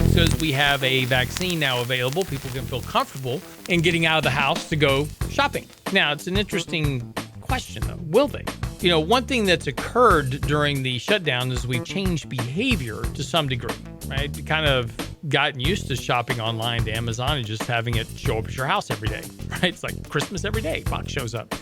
Because we have a vaccine now available, people can feel comfortable in getting out of the house to go shopping. Now, it's an interesting question, though. Will they? You know, one thing that's occurred during the shutdown is we've changed behavior to some degree, right? We kind of gotten used to shopping online to Amazon and just having it show up at your house every day, right? It's like Christmas every day, box shows up.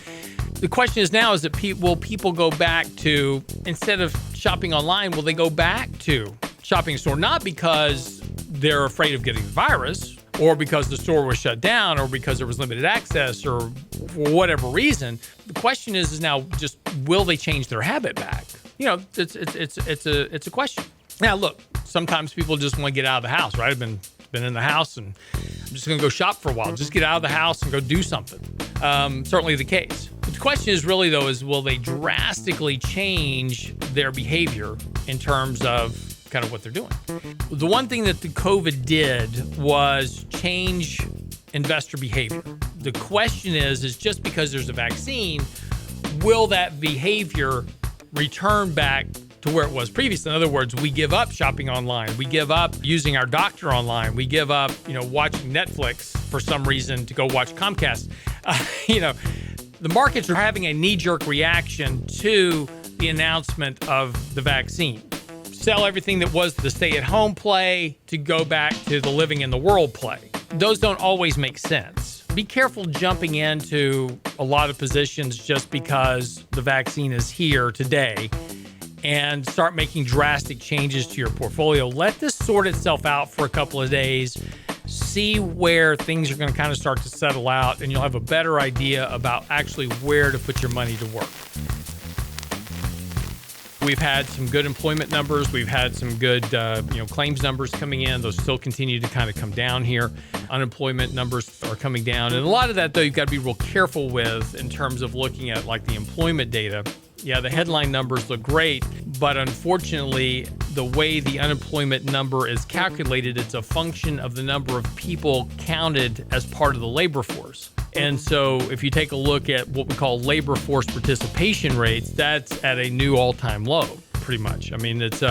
The question is now, will people go back to, instead of shopping online, will they go back to shopping in store? Not because they're afraid of getting the virus, or because the store was shut down, or because there was limited access, or for whatever reason. The question is now just, will they change their habit back? You know, it's a question. Now, look, sometimes people just want to get out of the house, right? I've been in the house and I'm just going to go shop for a while. Just get out of the house and go do something. Certainly the case. But the question is really, though, is will they drastically change their behavior in terms of kind of what they're doing? The one thing that the COVID did was change investor behavior. The question is just because there's a vaccine, will that behavior return back to where it was previously? In other words, we give up shopping online. We give up using our doctor online. We give up, watching Netflix for some reason to go watch Comcast. The markets are having a knee-jerk reaction to the announcement of the vaccine. Sell everything that was the stay-at-home play to go back to the living in the world play. Those don't always make sense. Be careful jumping into a lot of positions just because the vaccine is here today and start making drastic changes to your portfolio. Let this sort itself out for a couple of days. See where things are going to kind of start to settle out, and you'll have a better idea about actually where to put your money to work. We've had some good employment numbers. We've had some good, claims numbers coming in. Those still continue to kind of come down here. Unemployment numbers are coming down. And a lot of that, though, you've got to be real careful with in terms of looking at like the employment data. Yeah, the headline numbers look great, but unfortunately, the way the unemployment number is calculated, it's a function of the number of people counted as part of the labor force. And so if you take a look at what we call labor force participation rates, that's at a new all-time low, pretty much. I mean, it's,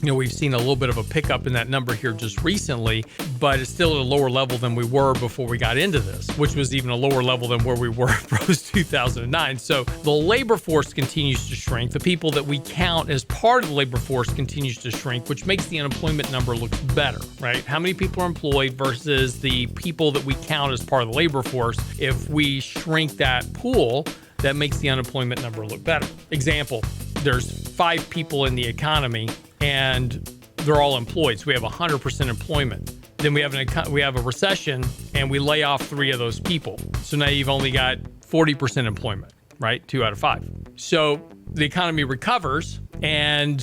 we've seen a little bit of a pickup in that number here just recently, but it's still at a lower level than we were before we got into this, which was even a lower level than where we were post 2009. So the labor force continues to shrink. The people that we count as part of the labor force continues to shrink, which makes the unemployment number look better, right? How many people are employed versus the people that we count as part of the labor force? If we shrink that pool, that makes the unemployment number look better. Example, there's 5 people in the economy and they're all employed. So we have 100% employment. Then we have a recession and we lay off 3 of those people. So now you've only got 40% employment, right? 2 out of 5. So the economy recovers and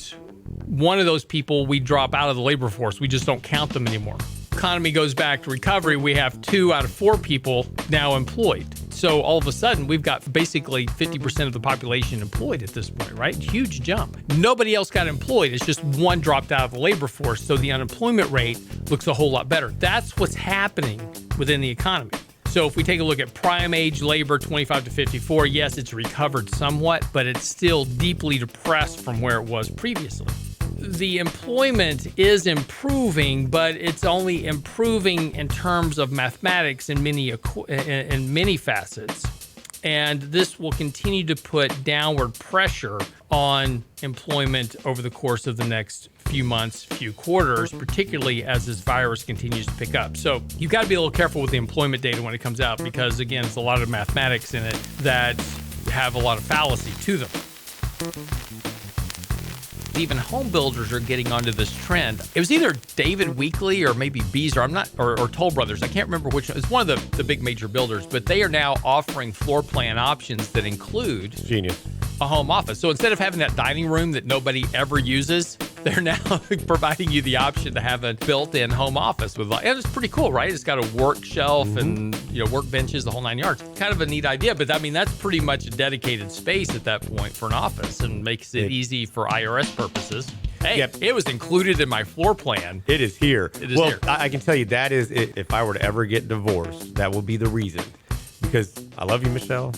one of those people we drop out of the labor force. We just don't count them anymore. Economy goes back to recovery. We have 2 out of 4 people now employed. So all of a sudden, we've got basically 50% of the population employed at this point, right? Huge jump. Nobody else got employed. It's just one dropped out of the labor force. So the unemployment rate looks a whole lot better. That's what's happening within the economy. So if we take a look at prime age labor, 25 to 54, yes, it's recovered somewhat, but it's still deeply depressed from where it was previously. The employment is improving, but it's only improving in terms of mathematics in many facets. And this will continue to put downward pressure on employment over the course of the next few months, few quarters, particularly as this virus continues to pick up. So you've got to be a little careful with the employment data when it comes out because, again, it's a lot of mathematics in it that have a lot of fallacy to them. Even home builders are getting onto this trend. It was either David Weekley or maybe Beazer, or Toll Brothers. I can't remember which one. It's one of the big major builders, but they are now offering floor plan options that include Genius. A home office. So instead of having that dining room that nobody ever uses, they're now providing you the option to have a built-in home office with, and it's pretty cool, right? It's got a work shelf and work benches, the whole 9 yards. Kind of a neat idea, but I mean that's pretty much a dedicated space at that point for an office, and makes it easy for IRS purposes. Hey, It was included in my floor plan. It is here. It is here. I can tell you that is it. If I were to ever get divorced, that will be the reason. Because I love you, Michelle.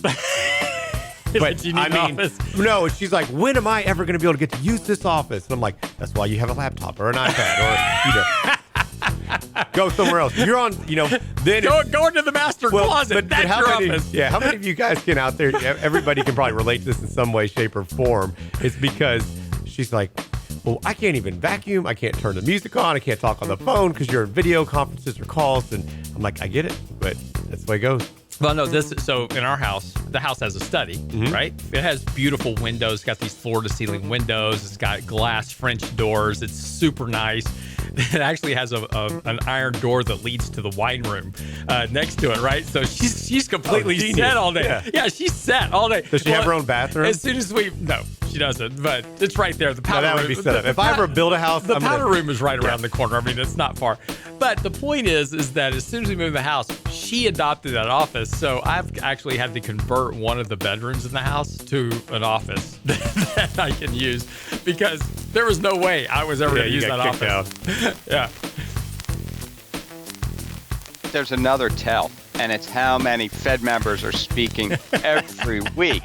But you need an office. no, she's like, when am I ever going to be able to get to use this office? And I'm like, that's why you have a laptop or an iPad or, go somewhere else. You're on, then Go into the master closet. That's how your many, office. Yeah, how many of you guys can out there, everybody can probably relate to this in some way, shape, or form. It's because she's like, well, I can't even vacuum. I can't turn the music on. I can't talk on the phone because you're in video conferences or calls. And I'm like, I get it, but that's the way it goes. Well, no, so in our house, the house has a study, right? It has beautiful windows. It's got these floor-to-ceiling windows. It's got glass French doors. It's super nice. It actually has an iron door that leads to the wine room next to it, right? So she's completely set all day. Yeah, she's set all day. Does she have her own bathroom? As soon as no, she doesn't. But it's right there. The powder that would room. be set up. If I ever build a house, the powder room is right around the corner. I mean, it's not far. But the point is that as soon as we moved the house, she adopted that office. So I've actually had to convert one of the bedrooms in the house to an office that I can use because there was no way I was ever going to use that office. Yeah. There's another tell, and it's how many Fed members are speaking every week.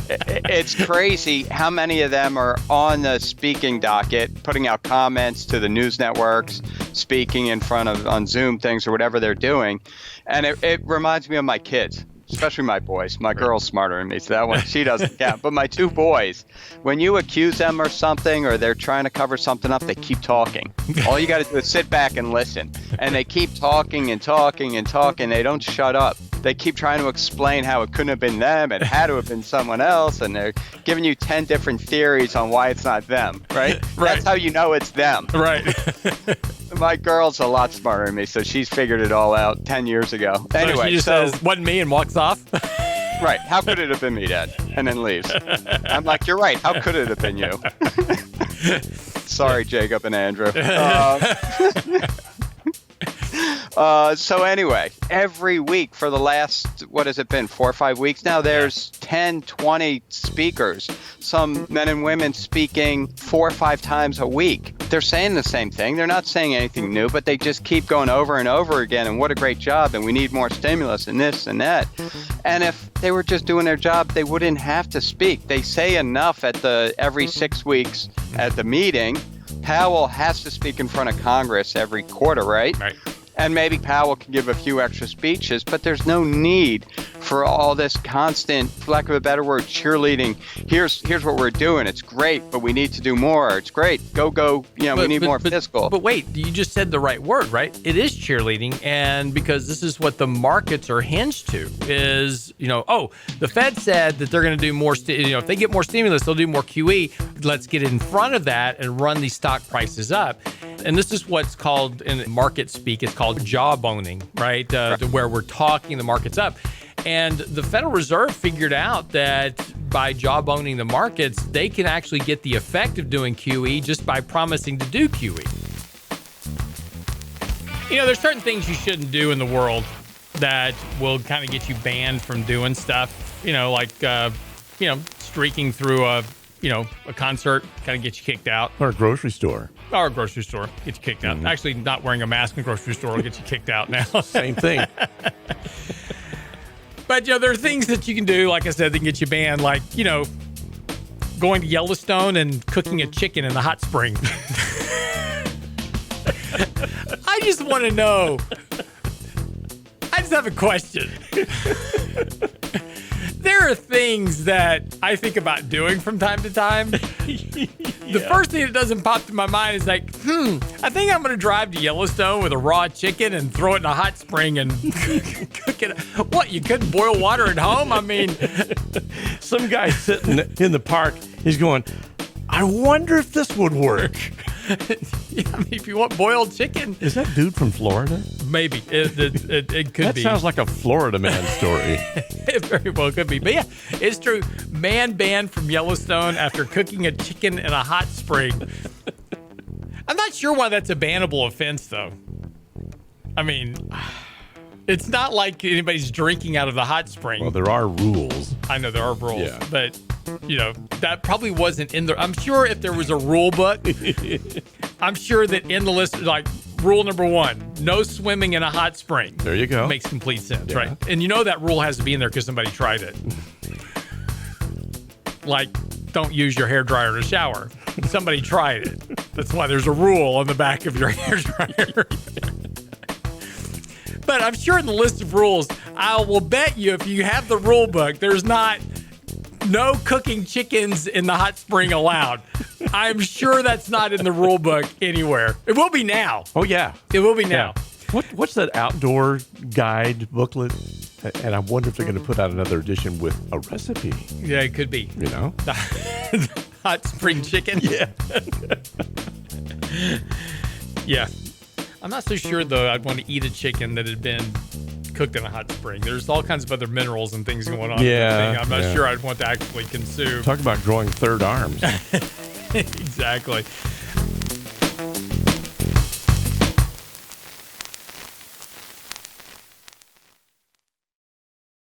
It's crazy how many of them are on the speaking docket, putting out comments to the news networks, speaking in front of on Zoom things or whatever they're doing. And it reminds me of my kids, especially my boys. My girl's smarter than me, so that one, she doesn't count. But my two boys, when you accuse them or something, or they're trying to cover something up, they keep talking. All you got to do is sit back and listen. And they keep talking and talking and talking. They don't shut up. They keep trying to explain how it couldn't have been them and had to have been someone else. And they're giving you 10 different theories on why it's not them, right? That's how you know it's them. Right. My girl's a lot smarter than me, so she's figured it all out 10 years ago. Anyway, she just says, wasn't me, and walks off. Right. How could it have been me, Dad? And then leaves. I'm like, you're right. How could it have been you? Sorry, Jacob and Andrew. So anyway, every week for the last, what has it been, 4 or 5 weeks now, there's 10, 20 speakers, some men and women speaking 4 or 5 times a week. They're saying the same thing. They're not saying anything new, but they just keep going over and over again. And what a great job. And we need more stimulus and this and that. And if they were just doing their job, they wouldn't have to speak. They say enough at every 6 weeks at the meeting. Powell has to speak in front of Congress every quarter, right? Right. And maybe Powell can give a few extra speeches, but there's no need for all this constant, for lack of a better word, cheerleading. Here's what we're doing. It's great, but we need to do more. It's great. Go. We need more fiscal. But wait, you just said the right word, right? It is cheerleading, and because this is what the markets are hinged to is, the Fed said that they're going to do more, if they get more stimulus, they'll do more QE. Let's get in front of that and run these stock prices up. And this is what's called, in market speak, it's called jawboning, right? Where we're talking the markets up. And the Federal Reserve figured out that by jawboning the markets, they can actually get the effect of doing QE just by promising to do QE. There's certain things you shouldn't do in the world that will kind of get you banned from doing stuff, like streaking through a concert, kind of get you kicked out. Or a grocery store. Or a grocery store, get you kicked out. Actually, not wearing a mask in a grocery store will get you kicked out now. Same thing. But, there are things that you can do, like I said, that can get you banned, like, going to Yellowstone and cooking a chicken in the hot spring. I just want to know. I just have a question. There are things that I think about doing from time to time. The first thing that doesn't pop to my mind is like, I think I'm going to drive to Yellowstone with a raw chicken and throw it in a hot spring and cook it. What, you couldn't boil water at home? I mean, some guy sitting in the park, he's going, I wonder if this would work. If you want boiled chicken. Is that dude from Florida? Maybe. It could be. That sounds like a Florida man story. It very well could be. But yeah, it's true. Man banned from Yellowstone after cooking a chicken in a hot spring. I'm not sure why that's a bannable offense, though. I mean, it's not like anybody's drinking out of the hot spring. Well, there are rules. I know there are rules, yeah. But that probably wasn't in there. I'm sure if there was a rule book, I'm sure that in the list, like rule number 1, no swimming in a hot spring. There you go. Makes complete sense, right? And that rule has to be in there because somebody tried it. like don't use your hairdryer to shower. Somebody tried it. That's why there's a rule on the back of your hairdryer. But I'm sure in the list of rules, I will bet you if you have the rule book, there's not no cooking chickens in the hot spring allowed. I'm sure that's not in the rule book anywhere. It will be now. Oh, yeah. It will be now. What's that outdoor guide booklet? And I wonder if they're going to put out another edition with a recipe. Yeah, it could be. You know? Hot spring chicken. Yeah. Yeah. I'm not so sure, though, I'd want to eat a chicken that had been cooked in a hot spring. There's all kinds of other minerals and things going on. Yeah. I'm not sure I'd want to actually consume. Talk about growing third arms. Exactly.